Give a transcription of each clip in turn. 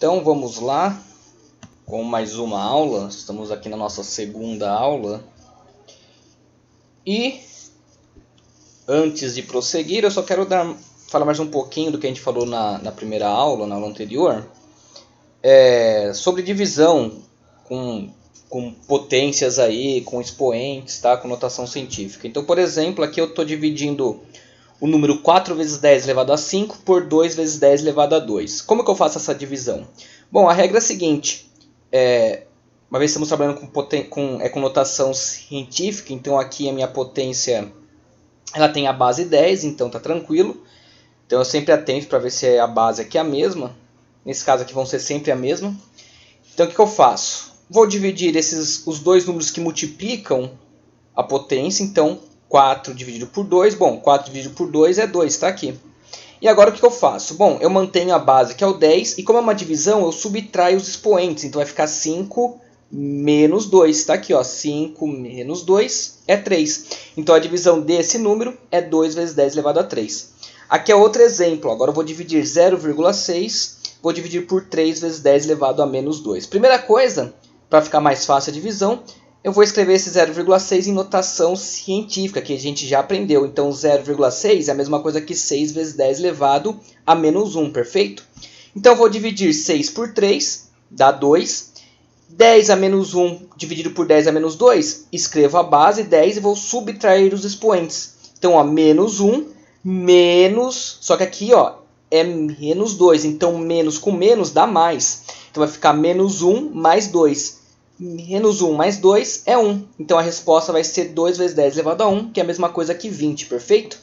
Então vamos lá com mais uma aula. Estamos aqui na nossa segunda aula. E antes de prosseguir, eu só quero falar mais um pouquinho do que a gente falou na primeira aula, na aula anterior, sobre divisão com potências aí, com expoentes, tá? Com notação científica. Então, por exemplo, aqui eu estou dividindo o número 4 vezes 10 elevado a 5 por 2 vezes 10 elevado a 2. Como que eu faço essa divisão? Bom, a regra é a seguinte, uma vez estamos trabalhando com notação científica, então aqui a minha potência ela tem a base 10, então tá tranquilo. Então eu sempre atento para ver se a base aqui é a mesma. Nesse caso aqui vão ser sempre a mesma. Então o que eu faço? Vou dividir os dois números que multiplicam a potência, então 4 dividido por 2, bom, 4 dividido por 2 é 2, está aqui. E agora o que eu faço? Bom, eu mantenho a base que é o 10, e como é uma divisão, eu subtraio os expoentes, então vai ficar 5 menos 2, está aqui, ó, 5 menos 2 é 3. Então a divisão desse número é 2 vezes 10 elevado a 3. Aqui é outro exemplo, agora eu vou dividir 0,6, vou dividir por 3 vezes 10 elevado a menos 2. Primeira coisa, para ficar mais fácil a divisão, eu vou escrever esse 0,6 em notação científica, que a gente já aprendeu. Então, 0,6 é a mesma coisa que 6 vezes 10 elevado a menos 1, perfeito? Então, eu vou dividir 6 por 3, dá 2. 10 a menos 1 dividido por 10 a menos 2, escrevo a base 10 e vou subtrair os expoentes. Então, ó, menos 1, menos... Só que aqui, ó, é menos 2. Então, menos com menos dá mais. Então, vai ficar menos 1 mais 2. Menos 1 mais 2 é 1. Então a resposta vai ser 2 vezes 10 elevado a 1, que é a mesma coisa que 20, perfeito?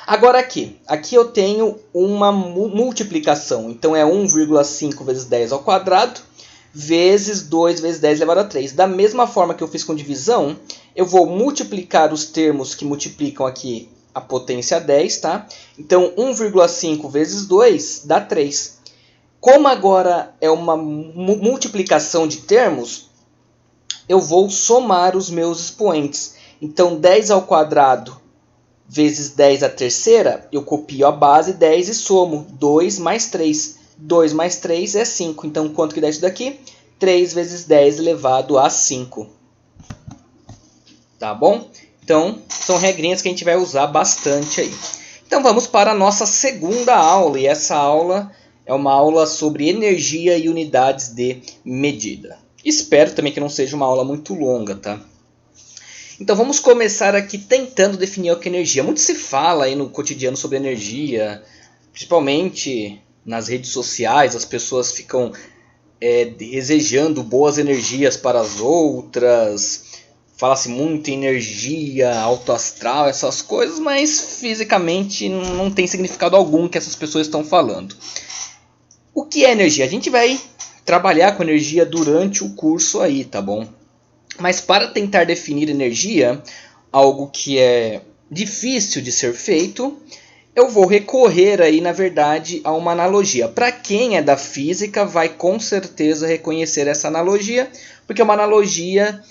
Agora aqui eu tenho uma multiplicação. Então é 1,5 vezes 10 ao quadrado vezes 2 vezes 10 elevado a 3. Da mesma forma que eu fiz com divisão, eu vou multiplicar os termos que multiplicam aqui a potência 10, tá? Então 1,5 vezes 2 dá 3. Como agora é uma multiplicação de termos, eu vou somar os meus expoentes. Então, 10 ao quadrado vezes 10 à terceira, eu copio a base 10 e somo. 2 mais 3. 2 mais 3 é 5. Então, quanto que dá isso daqui? 3 vezes 10 elevado a 5. Tá bom? Então, são regrinhas que a gente vai usar bastante aí. Então, vamos para a nossa segunda aula. E essa aula é uma aula sobre energia e unidades de medida. Espero também que não seja uma aula muito longa, tá? Então vamos começar aqui tentando definir o que é energia. Muito se fala aí no cotidiano sobre energia, principalmente nas redes sociais, as pessoas ficam desejando boas energias para as outras. Fala-se muito em energia, alto astral, essas coisas, mas fisicamente não tem significado algum que essas pessoas estão falando. O que é energia? A gente vai trabalhar com energia durante o curso aí, tá bom? Mas para tentar definir energia, algo que é difícil de ser feito, eu vou recorrer aí, na verdade, a uma analogia. Para quem é da física, vai com certeza reconhecer essa analogia, porque é uma analogia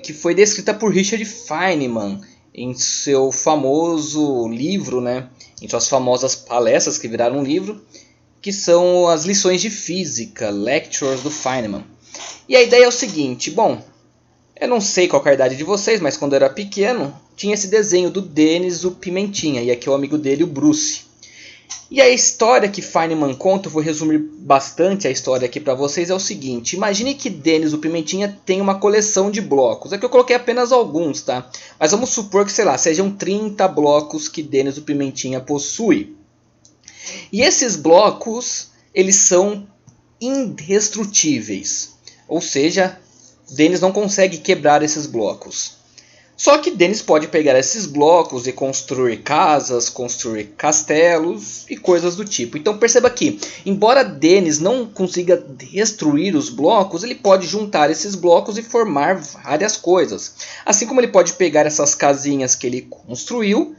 que foi descrita por Richard Feynman em seu famoso livro, né? Em suas famosas palestras que viraram um livro, que são as lições de física, Lectures do Feynman. E a ideia é o seguinte, bom, eu não sei qual é a idade de vocês, mas quando eu era pequeno, tinha esse desenho do Denis, o Pimentinha, e aqui é o amigo dele, o Bruce. E a história que Feynman conta, eu vou resumir bastante a história aqui para vocês, é o seguinte, imagine que Denis, o Pimentinha, tem uma coleção de blocos. Aqui eu coloquei apenas alguns, tá? Mas vamos supor que, sei lá, sejam 30 blocos que Denis, o Pimentinha, possui. E esses blocos, eles são indestrutíveis. Ou seja, Denis não consegue quebrar esses blocos. Só que Denis pode pegar esses blocos e construir casas, construir castelos e coisas do tipo. Então perceba que, embora Denis não consiga destruir os blocos, ele pode juntar esses blocos e formar várias coisas. Assim como ele pode pegar essas casinhas que ele construiu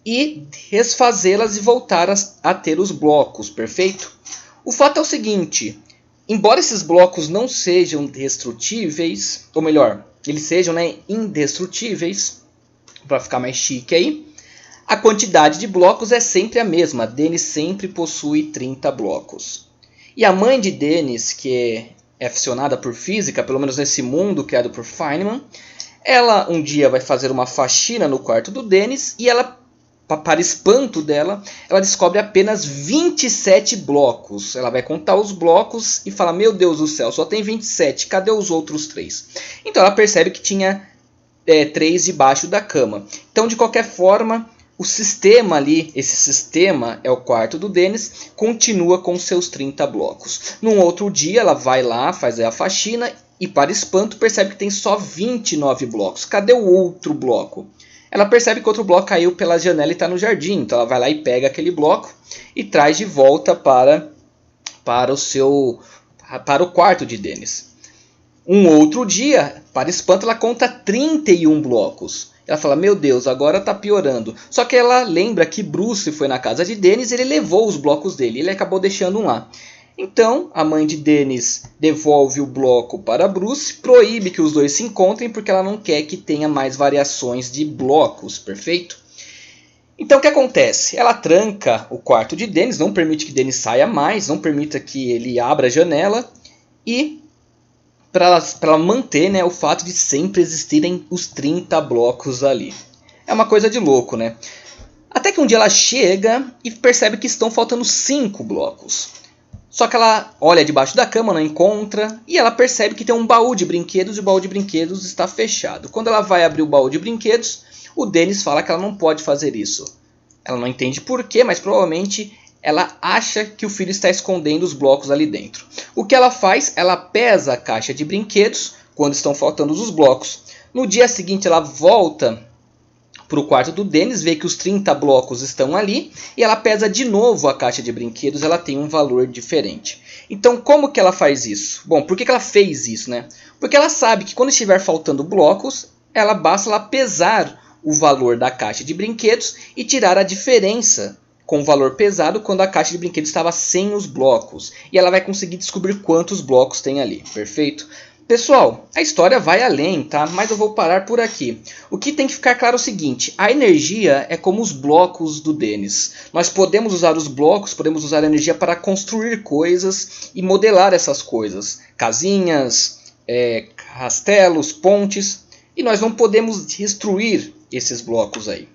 e desfazê-las e voltar a ter os blocos, perfeito? O fato é o seguinte, embora esses blocos não sejam destrutíveis, ou melhor, eles sejam indestrutíveis, para ficar mais chique aí, a quantidade de blocos é sempre a mesma. Denis sempre possui 30 blocos. E a mãe de Dennis, que é aficionada por física, pelo menos nesse mundo criado por Feynman, ela um dia vai fazer uma faxina no quarto do Dennis e ela, para espanto dela, ela descobre apenas 27 blocos. Ela vai contar os blocos e fala, meu Deus do céu, só tem 27, cadê os outros 3? Então ela percebe que tinha 3 debaixo da cama. Então, de qualquer forma, o sistema ali, esse sistema é o quarto do Dennis, continua com seus 30 blocos. Num outro dia ela vai lá, faz a faxina e, para espanto, percebe que tem só 29 blocos. Cadê o outro bloco? Ela percebe que outro bloco caiu pela janela e está no jardim. Então ela vai lá e pega aquele bloco e traz de volta para o quarto de Dennis. Um outro dia, para espanto, ela conta 31 blocos. Ela fala, meu Deus, agora está piorando. Só que ela lembra que Bruce foi na casa de Dennis e ele levou os blocos dele. Ele acabou deixando um lá. Então, a mãe de Dennis devolve o bloco para Bruce, proíbe que os dois se encontrem porque ela não quer que tenha mais variações de blocos, perfeito? Então, o que acontece? Ela tranca o quarto de Dennis, não permite que Dennis saia mais, não permita que ele abra a janela e para ela manter, né, o fato de sempre existirem os 30 blocos ali. É uma coisa de louco, né? Até que um dia ela chega e percebe que estão faltando 5 blocos. Só que ela olha debaixo da cama, não encontra, e ela percebe que tem um baú de brinquedos e o baú de brinquedos está fechado. Quando ela vai abrir o baú de brinquedos, o Dennis fala que ela não pode fazer isso. Ela não entende por quê, mas provavelmente ela acha que o filho está escondendo os blocos ali dentro. O que ela faz? Ela pesa a caixa de brinquedos quando estão faltando os blocos. No dia seguinte ela volta para o quarto do Dennis, vê que os 30 blocos estão ali e ela pesa de novo a caixa de brinquedos, ela tem um valor diferente. Então como que ela faz isso? Bom, por que ela fez isso, né? Porque ela sabe que quando estiver faltando blocos, basta ela pesar o valor da caixa de brinquedos e tirar a diferença com o valor pesado quando a caixa de brinquedos estava sem os blocos. E ela vai conseguir descobrir quantos blocos tem ali, perfeito? Pessoal, a história vai além, tá? Mas eu vou parar por aqui. O que tem que ficar claro é o seguinte, a energia é como os blocos do Dennis. Nós podemos usar os blocos, podemos usar a energia para construir coisas e modelar essas coisas. Casinhas, castelos, pontes. E nós não podemos destruir esses blocos aí.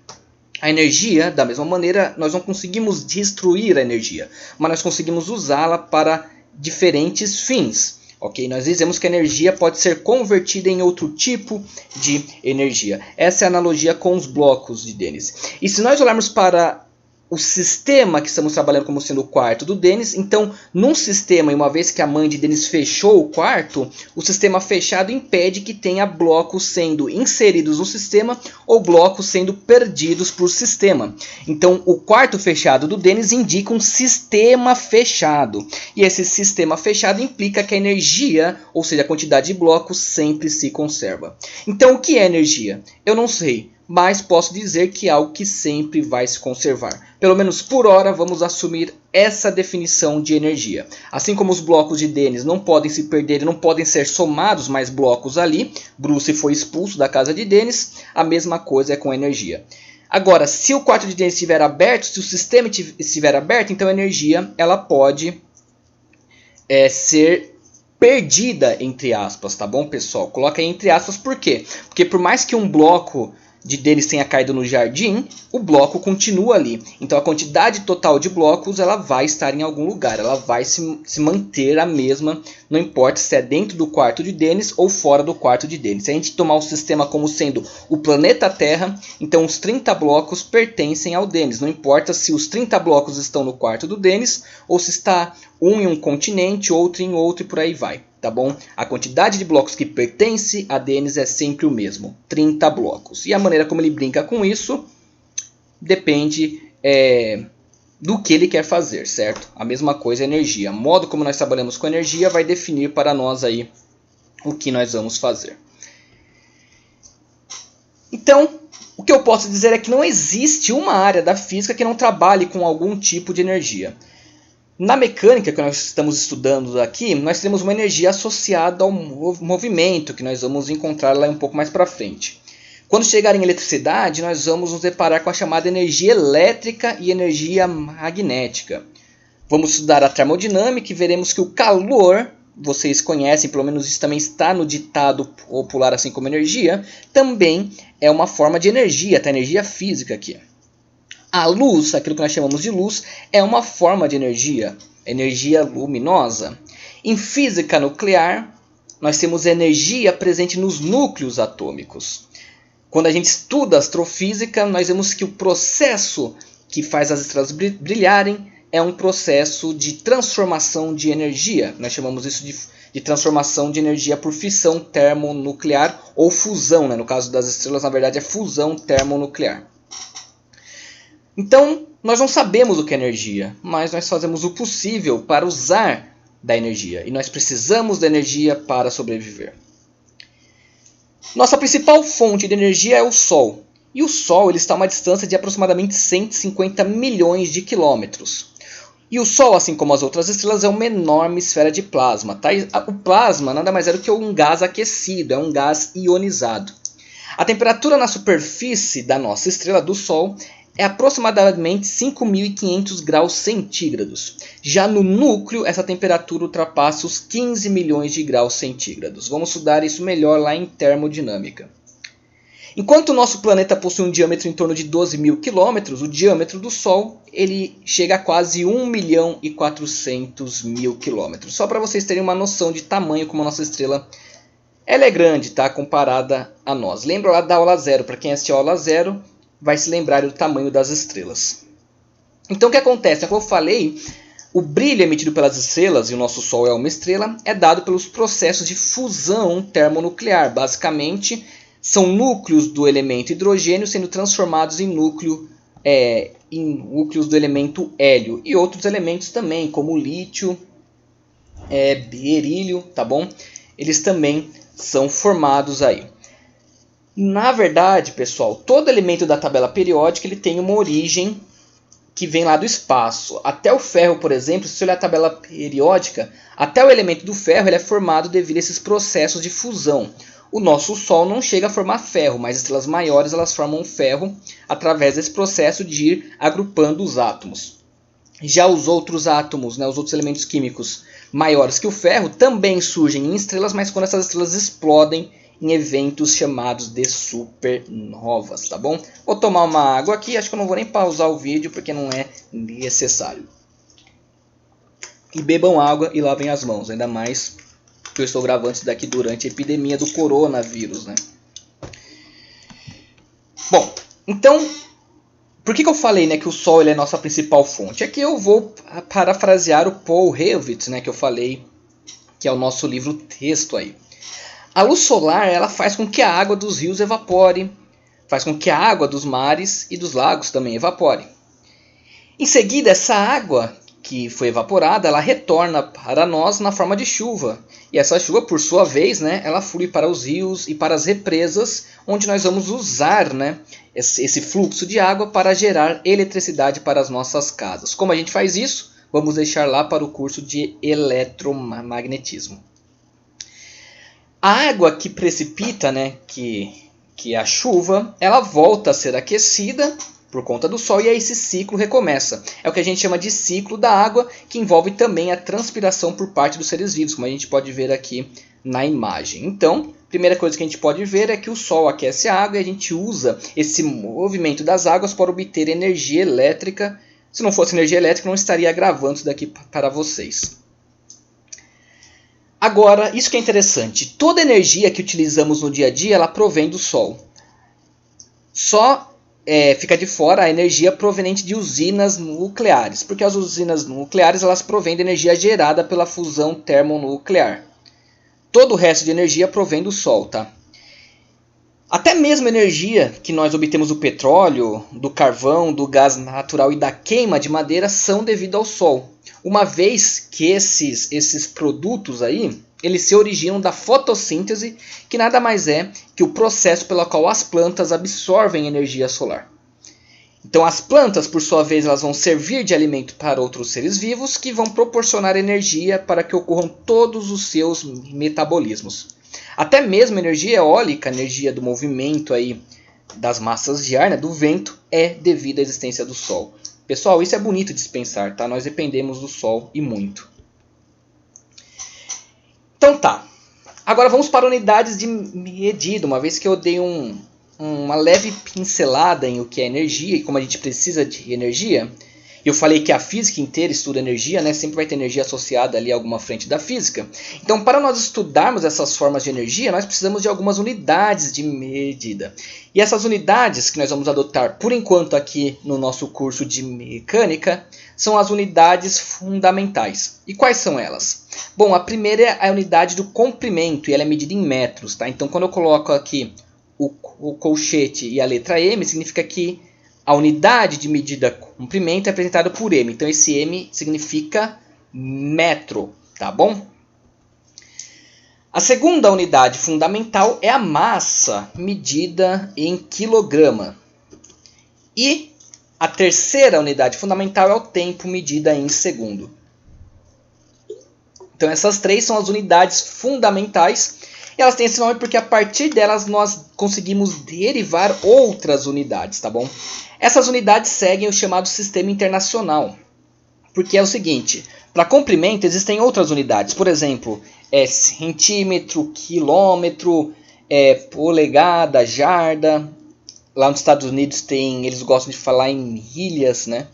A energia, da mesma maneira, nós não conseguimos destruir a energia, mas nós conseguimos usá-la para diferentes fins. Okay? Nós dizemos que a energia pode ser convertida em outro tipo de energia. Essa é a analogia com os blocos de Dennis. E se nós olharmos para o sistema que estamos trabalhando como sendo o quarto do Dennis, então num sistema, e uma vez que a mãe de Dennis fechou o quarto, o sistema fechado impede que tenha blocos sendo inseridos no sistema ou blocos sendo perdidos por sistema. Então o quarto fechado do Dennis indica um sistema fechado, e esse sistema fechado implica que a energia, ou seja, a quantidade de blocos, sempre se conserva. Então o que é energia? Eu não sei, mas posso dizer que é algo que sempre vai se conservar. Pelo menos por hora, vamos assumir essa definição de energia. Assim como os blocos de Dennis não podem se perder e não podem ser somados mais blocos ali, Bruce foi expulso da casa de Dennis, a mesma coisa é com energia. Agora, se o quarto de Dennis estiver aberto, se o sistema estiver aberto, então a energia ela pode ser perdida, entre aspas, tá bom, pessoal? Coloca aí entre aspas, por quê? Porque por mais que um bloco de Dennis tenha caído no jardim, o bloco continua ali. Então a quantidade total de blocos ela vai estar em algum lugar, ela vai se manter a mesma, não importa se é dentro do quarto de Dennis ou fora do quarto de Dennis. Se a gente tomar o sistema como sendo o planeta Terra, então os 30 blocos pertencem ao Dennis. Não importa se os 30 blocos estão no quarto do Dennis ou se está um em um continente, outro em outro e por aí vai. Tá bom? A quantidade de blocos que pertence a Dennis é sempre o mesmo, 30 blocos. E a maneira como ele brinca com isso depende do que ele quer fazer, certo? A mesma coisa é energia. O modo como nós trabalhamos com energia vai definir para nós aí o que nós vamos fazer. Então, o que eu posso dizer é que não existe uma área da física que não trabalhe com algum tipo de energia. Na mecânica que nós estamos estudando aqui, nós temos uma energia associada ao movimento, que nós vamos encontrar lá um pouco mais para frente. Quando chegar em eletricidade, nós vamos nos deparar com a chamada energia elétrica e energia magnética. Vamos estudar a termodinâmica e veremos que o calor, vocês conhecem, pelo menos isso também está no ditado popular, assim como energia, também é uma forma de energia, tá? Energia física aqui. A luz, aquilo que nós chamamos de luz, é uma forma de energia, energia luminosa. Em física nuclear, nós temos energia presente nos núcleos atômicos. Quando a gente estuda astrofísica, nós vemos que o processo que faz as estrelas brilharem é um processo de transformação de energia. Nós chamamos isso de transformação de energia por fissão termonuclear ou fusão, né? No caso das estrelas, na verdade, é fusão termonuclear. Então, nós não sabemos o que é energia, mas nós fazemos o possível para usar da energia. E nós precisamos da energia para sobreviver. Nossa principal fonte de energia é o Sol. E o Sol ele está a uma distância de aproximadamente 150 milhões de quilômetros. E o Sol, assim como as outras estrelas, é uma enorme esfera de plasma. Tá? O plasma nada mais é do que um gás aquecido, é um gás ionizado. A temperatura na superfície da nossa estrela, do Sol, é aproximadamente 5.500 graus centígrados. Já no núcleo, essa temperatura ultrapassa os 15 milhões de graus centígrados. Vamos estudar isso melhor lá em termodinâmica. Enquanto o nosso planeta possui um diâmetro em torno de 12 mil quilômetros, o diâmetro do Sol ele chega a quase 1.400.000 quilômetros. Só para vocês terem uma noção de tamanho como a nossa estrela ela é grande, tá? Comparada a nós. Lembra lá da aula 0, para quem assistiu a aula 0, vai se lembrar do tamanho das estrelas. Então o que acontece? Como eu falei, o brilho emitido pelas estrelas, e o nosso Sol é uma estrela, é dado pelos processos de fusão termonuclear. Basicamente, são núcleos do elemento hidrogênio sendo transformados em núcleos do elemento hélio. E outros elementos também, como o lítio, berílio, tá bom? Eles também são formados aí. Na verdade, pessoal, todo elemento da tabela periódica ele tem uma origem que vem lá do espaço. Até o ferro, por exemplo, se você olhar a tabela periódica, até o elemento do ferro ele é formado devido a esses processos de fusão. O nosso Sol não chega a formar ferro, mas estrelas maiores elas formam ferro através desse processo de ir agrupando os átomos. Já os outros átomos, né, os outros elementos químicos maiores que o ferro, também surgem em estrelas, mas quando essas estrelas explodem em eventos chamados de supernovas, tá bom? Vou tomar uma água aqui, acho que eu não vou nem pausar o vídeo porque não é necessário. E bebam água e lavem as mãos, ainda mais que eu estou gravando isso daqui durante a epidemia do coronavírus, né? Bom, então, por que eu falei, né, que o Sol ele é a nossa principal fonte? Aqui eu vou parafrasear o Paul Ehrlich, né, que eu falei, que é o nosso livro texto aí. A luz solar ela faz com que a água dos rios evapore, faz com que a água dos mares e dos lagos também evapore. Em seguida, essa água que foi evaporada, ela retorna para nós na forma de chuva. E essa chuva, por sua vez, né, ela flui para os rios e para as represas, onde nós vamos usar, né, esse fluxo de água para gerar eletricidade para as nossas casas. Como a gente faz isso? Vamos deixar lá para o curso de eletromagnetismo. A água que precipita, né, que é a chuva, ela volta a ser aquecida por conta do Sol e aí esse ciclo recomeça. É o que a gente chama de ciclo da água, que envolve também a transpiração por parte dos seres vivos, como a gente pode ver aqui na imagem. Então, a primeira coisa que a gente pode ver é que o Sol aquece a água e a gente usa esse movimento das águas para obter energia elétrica. Se não fosse energia elétrica, não estaria gravando isso daqui para vocês. Agora, isso que é interessante, toda energia que utilizamos no dia a dia, ela provém do Sol. Só fica de fora a energia proveniente de usinas nucleares, porque as usinas nucleares elas provêm de energia gerada pela fusão termonuclear. Todo o resto de energia provém do Sol, tá? Até mesmo a energia que nós obtemos do petróleo, do carvão, do gás natural e da queima de madeira são devido ao Sol. Uma vez que esses produtos aí, eles se originam da fotossíntese, que nada mais é que o processo pelo qual as plantas absorvem energia solar. Então as plantas, por sua vez, elas vão servir de alimento para outros seres vivos que vão proporcionar energia para que ocorram todos os seus metabolismos. Até mesmo a energia eólica, a energia do movimento aí das massas de ar, né, do vento, é devido à existência do Sol. Pessoal, isso é bonito de se pensar, tá? Nós dependemos do Sol e muito. Então tá. Agora vamos para unidades de medida, uma vez que eu dei uma leve pincelada em o que é energia e como a gente precisa de energia. Eu falei que a física inteira estuda energia, né? Sempre vai ter energia associada ali a alguma frente da física. Então, para nós estudarmos essas formas de energia, nós precisamos de algumas unidades de medida. E essas unidades que nós vamos adotar por enquanto aqui no nosso curso de mecânica são as unidades fundamentais. E quais são elas? Bom, a primeira é a unidade do comprimento e ela é medida em metros, tá? Então, quando eu coloco aqui o colchete e a letra M, significa que a unidade de medida comprimento é apresentada por M. Então, esse M significa metro, tá bom? A segunda unidade fundamental é a massa medida em quilograma. E a terceira unidade fundamental é o tempo medida em segundo. Então, essas três são as unidades fundamentais. E elas têm esse nome porque a partir delas nós conseguimos derivar outras unidades, tá bom? Essas unidades seguem o chamado sistema internacional. Porque é o seguinte, para comprimento existem outras unidades. Por exemplo, centímetro, quilômetro, polegada, jarda. Lá nos Estados Unidos eles gostam de falar em milhas, né?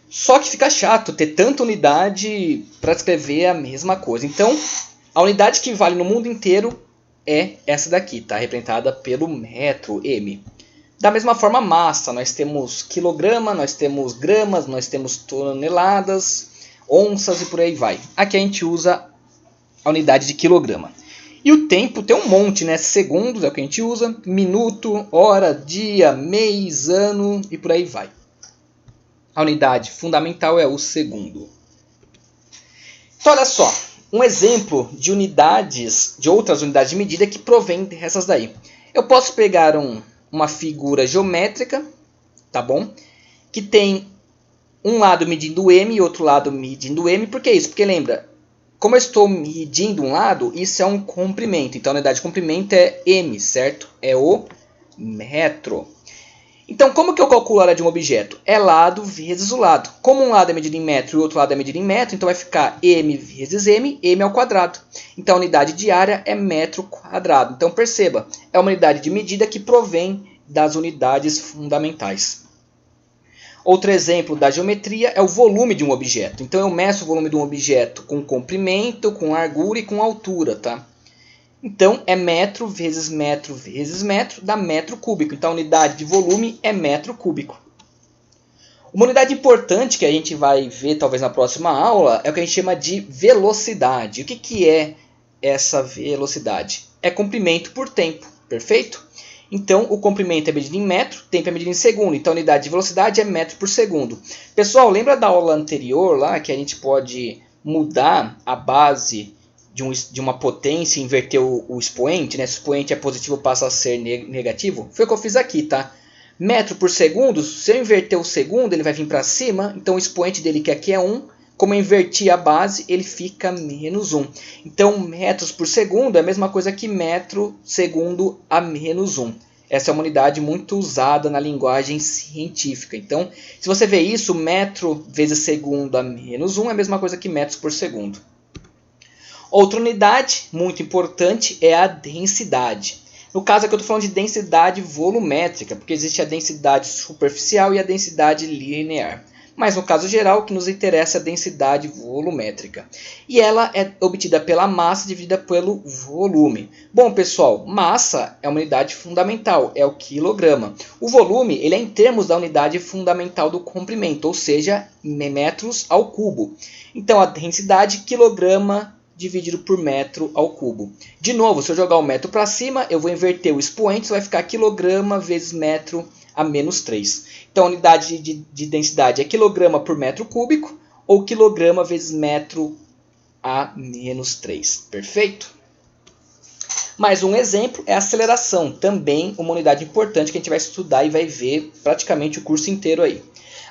Só que fica chato ter tanta unidade para escrever a mesma coisa. Então, a unidade que vale no mundo inteiro é essa daqui, tá? Representada pelo metro, M. Da mesma forma, massa. Nós temos quilograma, nós temos gramas, nós temos toneladas, onças e por aí vai. Aqui a gente usa a unidade de quilograma. E o tempo tem um monte, né? Segundos é o que a gente usa, minuto, hora, dia, mês, ano e por aí vai. A unidade fundamental é o segundo. Então, olha só. Um exemplo de unidades, de outras unidades de medida que provém dessas daí. Eu posso pegar uma figura geométrica, tá bom? Que tem um lado medindo M e outro lado medindo M. Por que isso? Porque lembra, como eu estou medindo um lado, isso é um comprimento. Então a unidade de comprimento é M, certo? É o metro. Então, como que eu calculo a área de um objeto? É lado vezes o lado. Como um lado é medido em metro e o outro lado é medido em metro, então vai ficar M vezes M, M ao quadrado. Então, a unidade de área é metro quadrado. Então, perceba, é uma unidade de medida que provém das unidades fundamentais. Outro exemplo da geometria é o volume de um objeto. Então, eu meço o volume de um objeto com comprimento, com largura e com altura, tá? Então, é metro vezes metro vezes metro, dá metro cúbico. Então, a unidade de volume é metro cúbico. Uma unidade importante que a gente vai ver talvez na próxima aula é o que a gente chama de velocidade. O que é essa velocidade? É comprimento por tempo, perfeito? Então, o comprimento é medido em metro, tempo é medido em segundo. Então, a unidade de velocidade é metro por segundo. Pessoal, lembra da aula anterior lá que a gente pode mudar a base de uma potência e inverter o expoente, né? Se o expoente é positivo, passa a ser negativo. Foi o que eu fiz aqui, tá? Metro por segundo, se eu inverter o segundo, ele vai vir para cima. Então, o expoente dele, que aqui é 1, como eu inverti a base, ele fica menos 1. Então, metros por segundo é a mesma coisa que metro segundo a menos 1. Essa é uma unidade muito usada na linguagem científica. Então, se você vê isso, metro vezes segundo a menos 1 é a mesma coisa que metros por segundo. Outra unidade muito importante é a densidade. No caso aqui eu estou falando de densidade volumétrica, porque existe a densidade superficial e a densidade linear. Mas no caso geral, o que nos interessa é a densidade volumétrica. E ela é obtida pela massa dividida pelo volume. Bom, pessoal, massa é uma unidade fundamental, é o quilograma. O volume ele é em termos da unidade fundamental do comprimento, ou seja, metros ao cubo. Então, a densidade quilograma dividido por metro ao cubo. De novo, se eu jogar o metro para cima, eu vou inverter o expoente, vai ficar quilograma vezes metro a menos 3. Então, a unidade de densidade é quilograma por metro cúbico, ou quilograma vezes metro a menos 3. Perfeito? Mais um exemplo é a aceleração, também uma unidade importante que a gente vai estudar e vai ver praticamente o curso inteiro aí.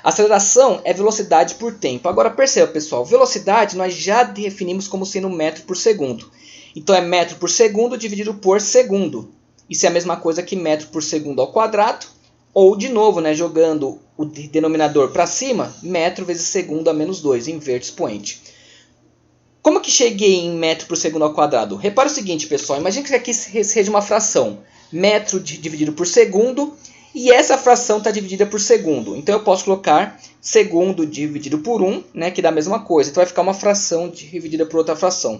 Aceleração é velocidade por tempo. Agora perceba, pessoal, velocidade nós já definimos como sendo metro por segundo. Então é metro por segundo dividido por segundo. Isso é a mesma coisa que metro por segundo ao quadrado Ou, de novo, né, jogando o denominador para cima, metro vezes segundo a menos 2, inverto expoente. Como que cheguei em metro por segundo ao quadrado? Repara o seguinte, pessoal, imagine que aqui seja uma fração, metro dividido por segundo, e essa fração está dividida por segundo. Então eu posso colocar segundo dividido por 1, né, que dá a mesma coisa. Então vai ficar uma fração dividida por outra fração.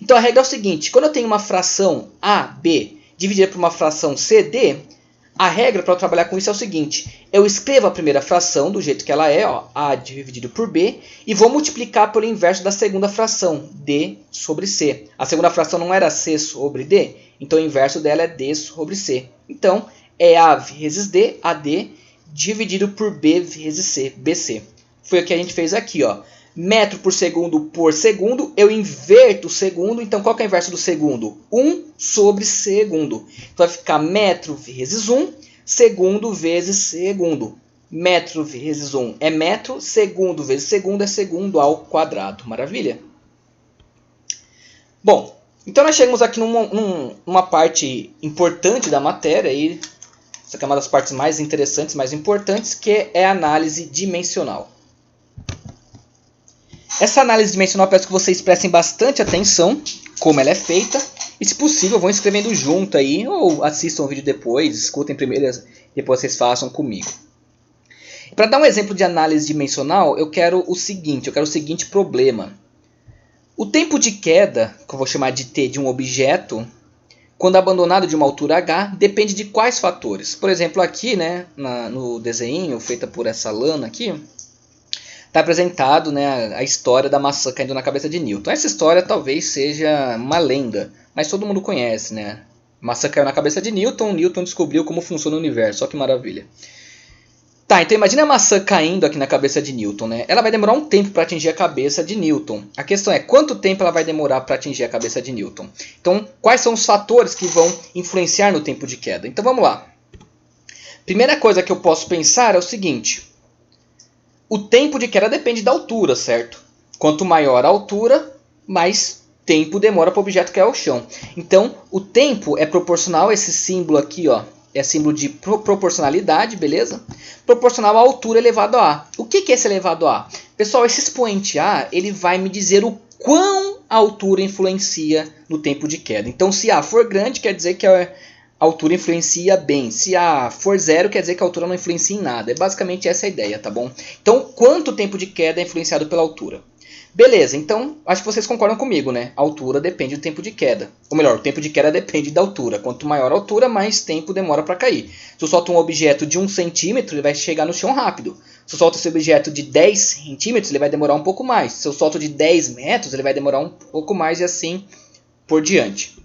Então a regra é o seguinte, quando eu tenho uma fração AB dividida por uma fração CD, a regra para eu trabalhar com isso é o seguinte, eu escrevo a primeira fração do jeito que ela é, ó, A dividido por B, e vou multiplicar pelo inverso da segunda fração, D sobre C. A segunda fração não era C sobre D, então o inverso dela é D sobre C. Então é A vezes D, AD, dividido por B vezes C, BC. Foi o que a gente fez aqui, ó. Metro por segundo, eu inverto o segundo, então qual que é o inverso do segundo? 1 sobre segundo. Então vai ficar metro vezes 1, segundo vezes segundo. Metro vezes 1 é metro, segundo vezes segundo é segundo ao quadrado. Maravilha? Bom, então nós chegamos aqui numa parte importante da matéria, e essa aqui é uma das partes mais interessantes, mais importantes, que é a análise dimensional. Essa análise dimensional eu peço que vocês prestem bastante atenção como ela é feita. E se possível vão escrevendo junto aí, ou assistam o vídeo depois, escutem primeiro e depois vocês façam comigo. Para dar um exemplo de análise dimensional, eu quero o seguinte problema. O tempo de queda, que eu vou chamar de T de um objeto, quando abandonado de uma altura h, depende de quais fatores? Por exemplo, aqui, né, no desenho feito por essa Lana aqui, está apresentado, né, a história da maçã caindo na cabeça de Newton. Essa história talvez seja uma lenda, mas todo mundo conhece, né? A maçã caiu na cabeça de Newton, Newton descobriu como funciona o universo. Olha que maravilha. Tá, então imagina a maçã caindo aqui na cabeça de Newton, né? Ela vai demorar um tempo para atingir a cabeça de Newton. A questão é, quanto tempo ela vai demorar para atingir a cabeça de Newton? Então, quais são os fatores que vão influenciar no tempo de queda? Então, vamos lá. Primeira coisa que eu posso pensar é o seguinte. O tempo de queda depende da altura, certo? Quanto maior a altura, mais tempo demora para o objeto cair ao chão. Então, o tempo é proporcional a esse símbolo aqui, ó. É símbolo de proporcionalidade, beleza? Proporcional à altura elevado a A. O que é esse elevado a A? Pessoal, esse expoente A, ele vai me dizer o quão a altura influencia no tempo de queda. Então, se A for grande, quer dizer que a altura influencia bem. Se A for zero, quer dizer que a altura não influencia em nada. É basicamente essa a ideia, tá bom? Então, quanto tempo de queda é influenciado pela altura? Beleza, então acho que vocês concordam comigo, né? A altura depende do tempo de queda. Ou melhor, o tempo de queda depende da altura. Quanto maior a altura, mais tempo demora para cair. Se eu solto um objeto de 1 centímetro, ele vai chegar no chão rápido. Se eu solto esse objeto de 10 centímetros, ele vai demorar um pouco mais. Se eu solto de 10 metros, ele vai demorar um pouco mais e assim por diante.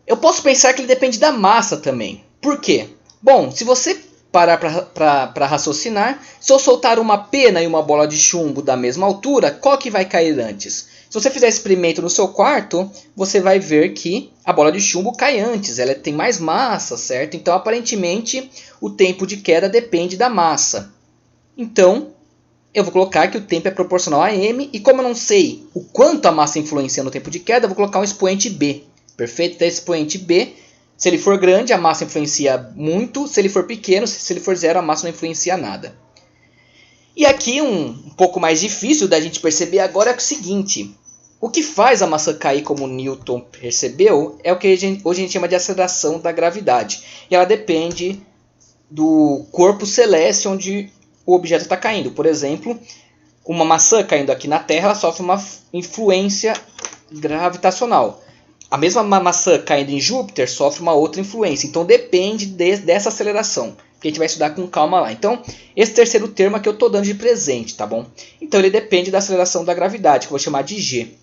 Eu posso pensar que ele depende da massa também. Por quê? Bom, se você parar para raciocinar, se eu soltar uma pena e uma bola de chumbo da mesma altura, qual que vai cair antes? Se você fizer experimento no seu quarto, você vai ver que a bola de chumbo cai antes, ela tem mais massa, certo? Então, aparentemente, o tempo de queda depende da massa. Então, eu vou colocar que o tempo é proporcional a m, e como eu não sei o quanto a massa influencia no tempo de queda, eu vou colocar um expoente b. Perfeito? Então, expoente b, se ele for grande, a massa influencia muito. Se ele for pequeno, se ele for zero, a massa não influencia nada. E aqui um pouco mais difícil da gente perceber agora é o seguinte. O que faz a massa cair, como Newton percebeu, é o que hoje a gente chama de aceleração da gravidade. E ela depende do corpo celeste onde o objeto está caindo. Por exemplo, uma maçã caindo aqui na Terra, ela sofre uma influência gravitacional. A mesma maçã caindo em Júpiter sofre uma outra influência. Então depende dessa aceleração, que a gente vai estudar com calma lá. Então, esse terceiro termo aqui eu estou dando de presente, tá bom? Então ele depende da aceleração da gravidade, que eu vou chamar de G.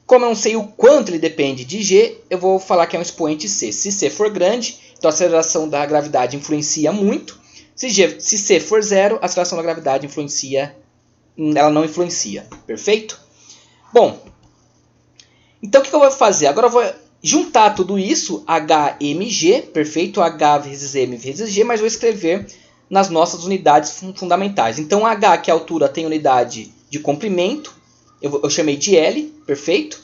Como eu não sei o quanto ele depende de G, eu vou falar que é um expoente C. Se C for grande, então a aceleração da gravidade influencia muito. Se C for zero, a aceleração da gravidade ela não influencia. Perfeito? Bom, então o que eu vou fazer? Agora eu vou juntar tudo isso, HMG, perfeito? H vezes M vezes G, mas vou escrever nas nossas unidades fundamentais. Então H, que é a altura, tem unidade de comprimento, eu chamei de L, perfeito?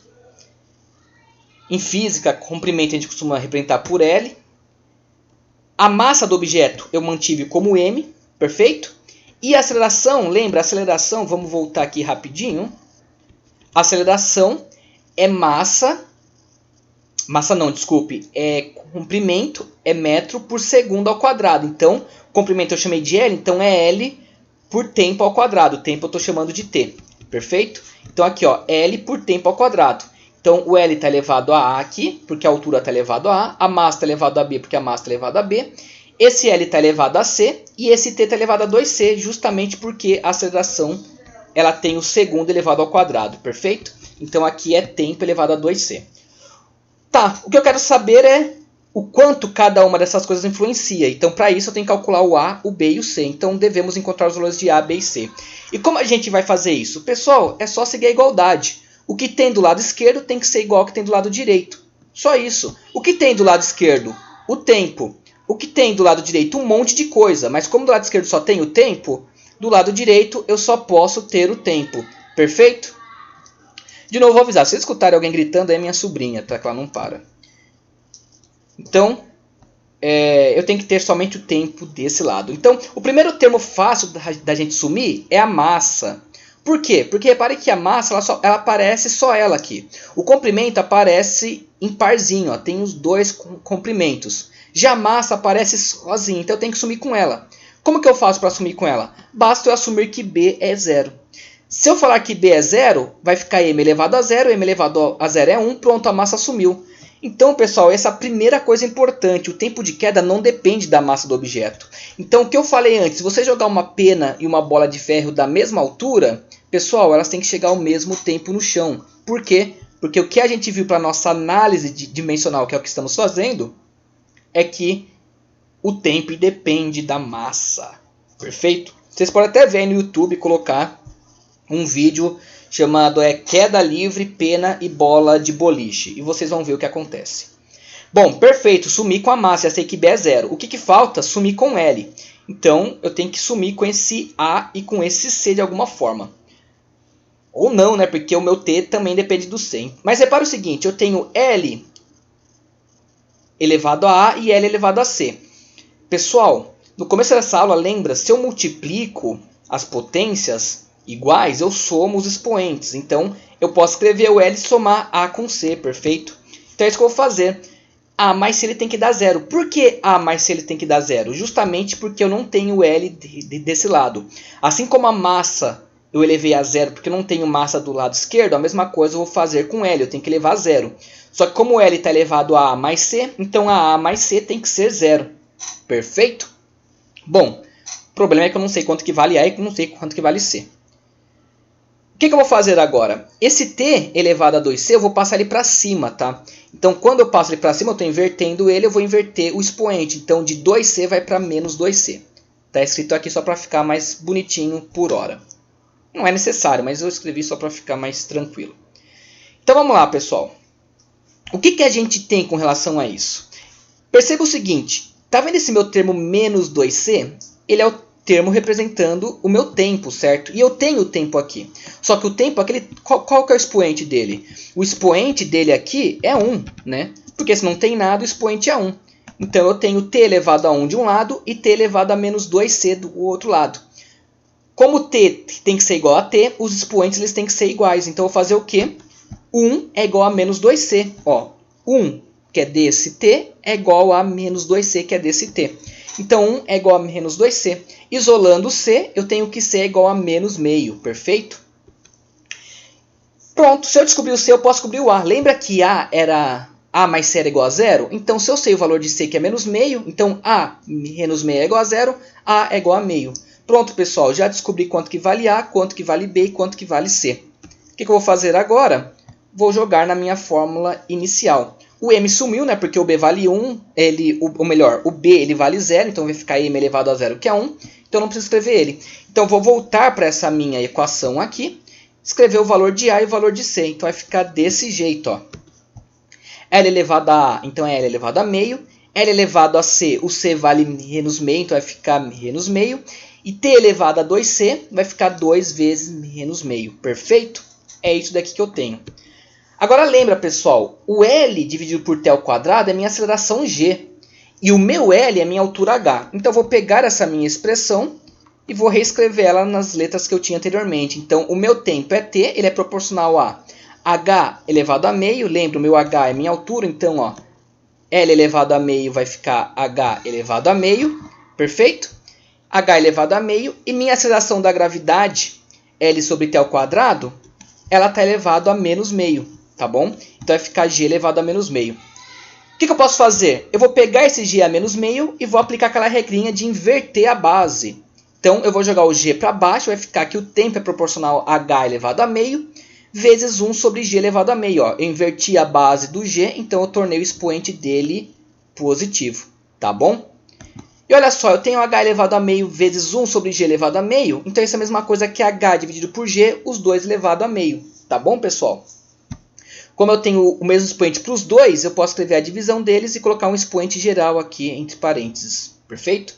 Em física, comprimento a gente costuma representar por L. A massa do objeto eu mantive como m, perfeito? E a aceleração, lembra, a aceleração, vamos voltar aqui rapidinho. A aceleração é massa não, desculpe, é comprimento, é metro por segundo ao quadrado. Então, comprimento eu chamei de L, então é L por tempo ao quadrado. Tempo eu estou chamando de T, perfeito? Então aqui, ó, L por tempo ao quadrado. Então o L está elevado a A aqui, porque a altura está elevado a A. A massa está elevado a B, porque a massa está elevada a B. Esse L está elevado a C e esse T está elevado a 2C, justamente porque a aceleração ela tem o segundo elevado ao quadrado, perfeito? Então aqui é tempo elevado a 2C. Tá, o que eu quero saber é o quanto cada uma dessas coisas influencia. Então, para isso, eu tenho que calcular o A, o B e o C. Então, devemos encontrar os valores de A, B e C. E como a gente vai fazer isso? Pessoal, é só seguir a igualdade. O que tem do lado esquerdo tem que ser igual ao que tem do lado direito. Só isso. O que tem do lado esquerdo? O tempo. O que tem do lado direito? Um monte de coisa. Mas como do lado esquerdo só tem o tempo, do lado direito eu só posso ter o tempo. Perfeito? De novo, vou avisar. Se vocês escutarem alguém gritando, é minha sobrinha, tá? Que ela não para. Então, eu tenho que ter somente o tempo desse lado. Então, o primeiro termo fácil da gente sumir é a massa. Por quê? Porque repare que a massa ela aparece só ela aqui. O comprimento aparece em parzinho, ó, tem os dois comprimentos. Já a massa aparece sozinha, então eu tenho que sumir com ela. Como que eu faço para sumir com ela? Basta eu assumir que B é zero. Se eu falar que B é zero, vai ficar m elevado a zero, m elevado a zero é 1, pronto, a massa sumiu. Então, pessoal, essa é a primeira coisa importante. O tempo de queda não depende da massa do objeto. Então, o que eu falei antes, se você jogar uma pena e uma bola de ferro da mesma altura, pessoal, elas têm que chegar ao mesmo tempo no chão. Por quê? Porque o que a gente viu para a nossa análise dimensional, que é o que estamos fazendo, é que o tempo depende da massa. Perfeito? Vocês podem até ver aí no YouTube, colocar um vídeo chamado queda livre, pena e bola de boliche. E vocês vão ver o que acontece. Bom, perfeito, sumi com a massa, já sei que B é zero. O que falta? Sumir com L. Então, eu tenho que sumir com esse A e com esse C de alguma forma. Ou não, né? Porque o meu T também depende do C. Mas repara o seguinte, eu tenho L elevado a A e L elevado a C. Pessoal, no começo dessa aula, lembra, se eu multiplico as potências iguais, eu somo os expoentes. Então, eu posso escrever o L e somar A com C, perfeito? Então, é isso que eu vou fazer. A mais C ele tem que dar zero. Por que A mais C ele tem que dar zero? Justamente porque eu não tenho L desse lado. Assim como a massa eu elevei a zero porque eu não tenho massa do lado esquerdo, a mesma coisa eu vou fazer com L, eu tenho que elevar a zero. Só que como o L está elevado a mais C, então a mais C tem que ser zero. Perfeito? Bom, o problema é que eu não sei quanto que vale A e não sei quanto que vale C. O que eu vou fazer agora? Esse T elevado a 2C eu vou passar ele para cima, tá? Então, quando eu passo ele para cima, eu estou invertendo ele, eu vou inverter o expoente. Então, de 2C vai para menos 2C. Está escrito aqui só para ficar mais bonitinho por hora. Não é necessário, mas eu escrevi só para ficar mais tranquilo. Então, vamos lá, pessoal. O que a gente tem com relação a isso? Perceba o seguinte. Tá vendo esse meu termo menos 2C? Ele é o termo representando o meu tempo, certo? E eu tenho o tempo aqui. Só que o tempo, qual que é o expoente dele? O expoente dele aqui é 1, né? Porque se não tem nada, o expoente é 1. Então eu tenho t elevado a 1 de um lado e t elevado a menos 2c do outro lado. Como t tem que ser igual a t, os expoentes eles têm que ser iguais. Então eu vou fazer o quê? 1 é igual a menos 2c. Ó, 1, que é desse t, é igual a menos 2c, que é desse t. Então, 1 é igual a menos 2c. Isolando c, eu tenho que c é igual a menos meio. Perfeito? Pronto, se eu descobrir o c, eu posso descobrir o a. Lembra que a mais c era igual a zero? Então, se eu sei o valor de c, que é menos meio, então a menos meio é igual a zero, a é igual a meio. Pronto, pessoal, já descobri quanto que vale a, quanto que vale b e quanto que vale c. O que eu vou fazer agora? Vou jogar na minha fórmula inicial. O m sumiu, né? Porque o b vale 1, o b ele vale 0, então vai ficar m elevado a 0, que é 1. Então não preciso escrever ele. Então vou voltar para essa minha equação aqui, escrever o valor de a e o valor de c. Então vai ficar desse jeito, ó. L elevado a a, então é L elevado a meio. L elevado a c, o c vale menos meio, então vai ficar menos meio. E t elevado a 2c vai ficar 2 vezes menos meio. Perfeito? É isso daqui que eu tenho. Agora lembra, pessoal, o L dividido por t ao quadrado é minha aceleração g. E o meu L é minha altura H. Então eu vou pegar essa minha expressão e vou reescrever ela nas letras que eu tinha anteriormente. Então o meu tempo é T, ele é proporcional a H elevado a meio. Lembra, o meu H é minha altura, então ó, L elevado a meio vai ficar H elevado a meio. Perfeito? H elevado a meio. E minha aceleração da gravidade, L sobre T ao quadrado, ela está elevado a menos meio. Tá bom? Então vai ficar G elevado a menos meio. O que eu posso fazer? Eu vou pegar esse G a menos meio e vou aplicar aquela regrinha de inverter a base. Então eu vou jogar o G para baixo, vai ficar que o tempo é proporcional a H elevado a meio, vezes 1 sobre G elevado a meio. Ó. Eu inverti a base do G, então eu tornei o expoente dele positivo. Tá bom? E olha só, eu tenho H elevado a meio vezes 1 sobre G elevado a meio, então isso é a mesma coisa que H dividido por G, os dois elevado a meio. Tá bom, pessoal? Como eu tenho o mesmo expoente para os dois, eu posso escrever a divisão deles e colocar um expoente geral aqui entre parênteses. Perfeito?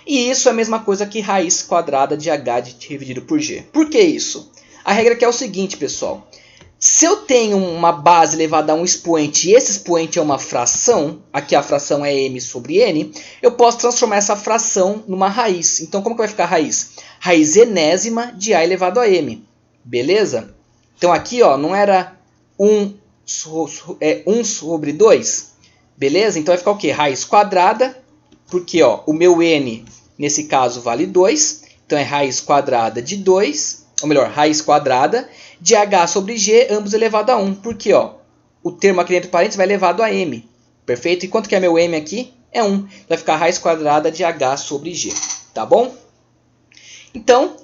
E isso é a mesma coisa que raiz quadrada de H dividido por G. Por que isso? A regra aqui é o seguinte, pessoal. Se eu tenho uma base elevada a um expoente e esse expoente é uma fração, aqui a fração é m sobre n, eu posso transformar essa fração numa raiz. Então como que vai ficar a raiz? Raiz enésima de a elevado a m. Beleza? Então aqui ó, não era 1 sobre 2. Beleza? Então vai ficar o quê? Raiz quadrada, porque ó, o meu n nesse caso vale 2. Então é raiz quadrada de 2, ou melhor, raiz quadrada de h sobre g, ambos elevado a 1. Porque ó, o termo aqui dentro do parênteses vai elevado a m. Perfeito? E quanto que é meu m aqui? É 1. Vai ficar raiz quadrada de h sobre g. Tá bom? Então,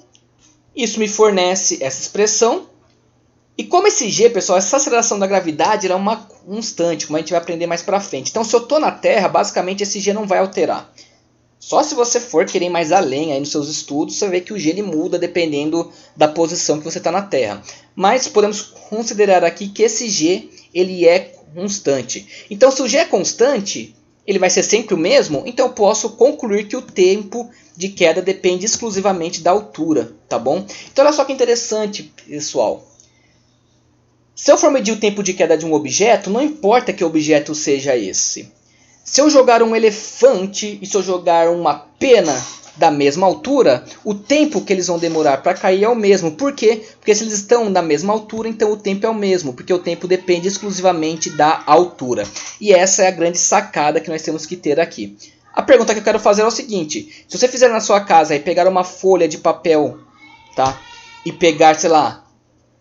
isso me fornece essa expressão. E como esse g, pessoal, essa aceleração da gravidade é uma constante, como a gente vai aprender mais pra frente. Então, se eu estou na Terra, basicamente esse g não vai alterar. Só se você for querer ir mais além aí nos seus estudos, você vê que o g ele muda dependendo da posição que você está na Terra. Mas podemos considerar aqui que esse g ele é constante. Então, se o g é constante, ele vai ser sempre o mesmo, então eu posso concluir que o tempo de queda depende exclusivamente da altura, tá bom? Então, olha só que interessante, pessoal. Se eu for medir o tempo de queda de um objeto, não importa que objeto seja esse. Se eu jogar um elefante e se eu jogar uma pena da mesma altura, o tempo que eles vão demorar para cair é o mesmo. Por quê? Porque se eles estão na mesma altura, então o tempo é o mesmo. Porque o tempo depende exclusivamente da altura. E essa é a grande sacada que nós temos que ter aqui. A pergunta que eu quero fazer é o seguinte. Se você fizer na sua casa e pegar uma folha de papel, tá? E pegar, sei lá,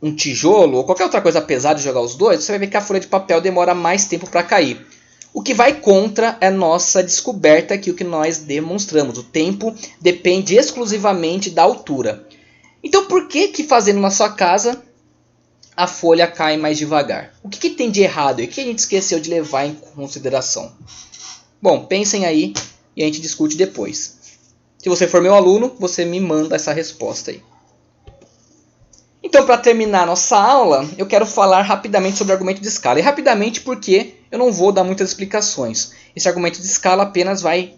um tijolo ou qualquer outra coisa pesada e jogar os dois, você vai ver que a folha de papel demora mais tempo para cair. O que vai contra é a nossa descoberta aqui, o que nós demonstramos. O tempo depende exclusivamente da altura. Então por que fazendo na sua casa a folha cai mais devagar? O que tem de errado e o que a gente esqueceu de levar em consideração? Bom, pensem aí e a gente discute depois. Se você for meu aluno, você me manda essa resposta aí. Então, para terminar nossa aula, eu quero falar rapidamente sobre o argumento de escala. E rapidamente porque eu não vou dar muitas explicações. Esse argumento de escala apenas vai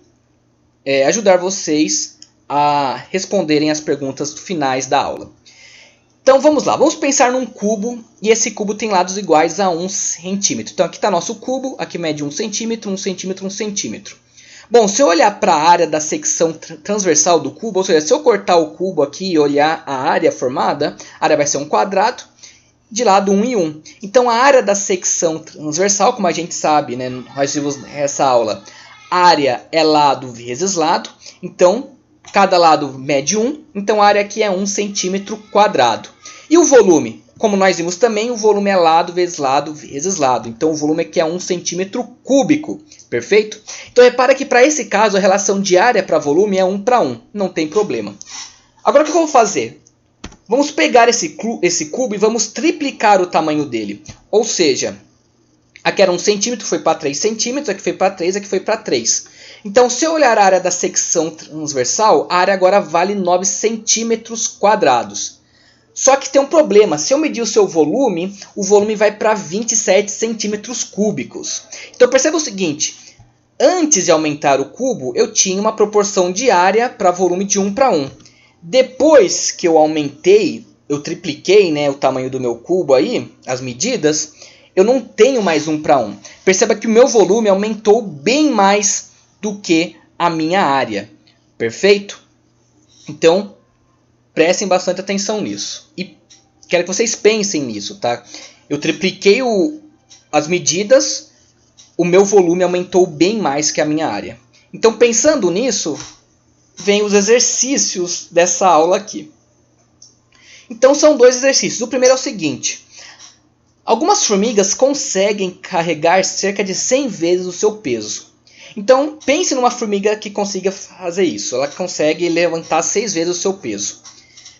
ajudar vocês a responderem as perguntas finais da aula. Então, vamos lá. Vamos pensar num cubo e esse cubo tem lados iguais a 1 centímetro. Então, aqui está nosso cubo. Aqui mede 1 centímetro, 1 centímetro, 1 centímetro. Bom, se eu olhar para a área da secção transversal do cubo, ou seja, se eu cortar o cubo aqui e olhar a área formada, a área vai ser um quadrado de lado 1 e 1. Então, a área da secção transversal, como a gente sabe, né, nós vimos nessa aula, área é lado vezes lado. Então, cada lado mede 1. Então, a área aqui é 1 centímetro quadrado. E o volume? Como nós vimos também, o volume é lado vezes lado vezes lado. Então, o volume aqui é 1 centímetro cúbico. Perfeito? Então, repara que para esse caso, a relação de área para volume é 1 para 1. Não tem problema. Agora, o que eu vou fazer? Vamos pegar esse cubo e vamos triplicar o tamanho dele. Ou seja, aqui era 1 centímetro, foi para 3 centímetros, aqui foi para 3, aqui foi para 3. Então, se eu olhar a área da secção transversal, a área agora vale 9 centímetros quadrados. Só que tem um problema. Se eu medir o seu volume, o volume vai para 27 centímetros cúbicos. Então perceba o seguinte. Antes de aumentar o cubo, eu tinha uma proporção de área para volume de 1 para 1. Depois que eu aumentei, eu tripliquei, né, o tamanho do meu cubo aí, as medidas, eu não tenho mais 1 para 1. Perceba que o meu volume aumentou bem mais do que a minha área. Perfeito? Então, prestem bastante atenção nisso. E quero que vocês pensem nisso, tá? Eu tripliquei as medidas, o meu volume aumentou bem mais que a minha área. Então, pensando nisso, vem os exercícios dessa aula aqui. Então, são 2 exercícios. O primeiro é o seguinte. Algumas formigas conseguem carregar cerca de 100 vezes o seu peso. Então, pense numa formiga que consiga fazer isso. Ela consegue levantar 6 vezes o seu peso.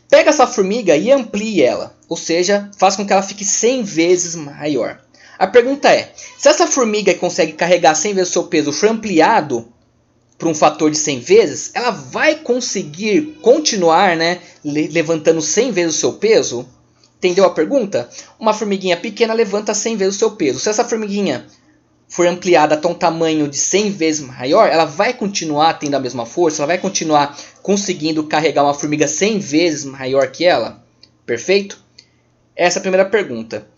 Pega essa formiga e amplie ela. Ou seja, faça com que ela fique 100 vezes maior. A pergunta é, se essa formiga que consegue carregar 100 vezes o seu peso for ampliado por um fator de 100 vezes, ela vai conseguir continuar, né, levantando 100 vezes o seu peso? Entendeu a pergunta? Uma formiguinha pequena levanta 100 vezes o seu peso. Se essa formiguinha for ampliada até um tamanho de 100 vezes maior, ela vai continuar tendo a mesma força? Ela vai continuar conseguindo carregar uma formiga 100 vezes maior que ela? Perfeito? Essa é a primeira pergunta.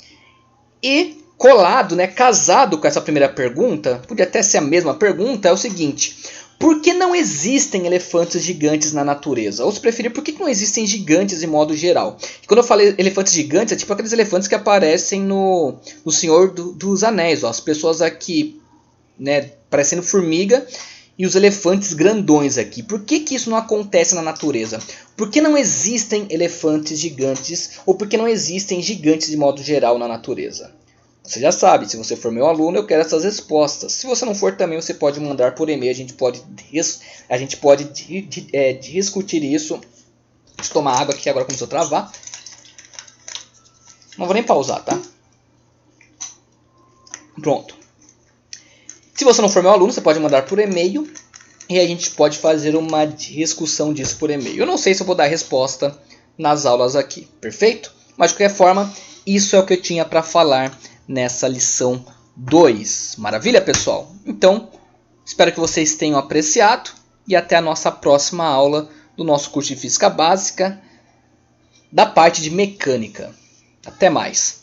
E colado, né, casado com essa primeira pergunta, podia até ser a mesma pergunta, é o seguinte: por que não existem elefantes gigantes na natureza? Ou se preferir, por que não existem gigantes de modo geral? E quando eu falei elefantes gigantes, é tipo aqueles elefantes que aparecem no Senhor dos Anéis. Ó, as pessoas aqui, né, parecendo formiga, e os elefantes grandões aqui. Por que isso não acontece na natureza? Por que não existem elefantes gigantes? Ou por que não existem gigantes de modo geral na natureza? Você já sabe, se você for meu aluno, eu quero essas respostas. Se você não for também, você pode mandar por e-mail, a gente pode discutir isso. Deixa eu tomar água aqui, agora começou a travar. Não vou nem pausar, tá? Pronto. Se você não for meu aluno, você pode mandar por e-mail e a gente pode fazer uma discussão disso por e-mail. Eu não sei se eu vou dar resposta nas aulas aqui, perfeito? Mas de qualquer forma, isso é o que eu tinha para falar nessa lição 2. Maravilha, pessoal? Então, espero que vocês tenham apreciado e até a nossa próxima aula do nosso curso de Física Básica da parte de Mecânica. Até mais!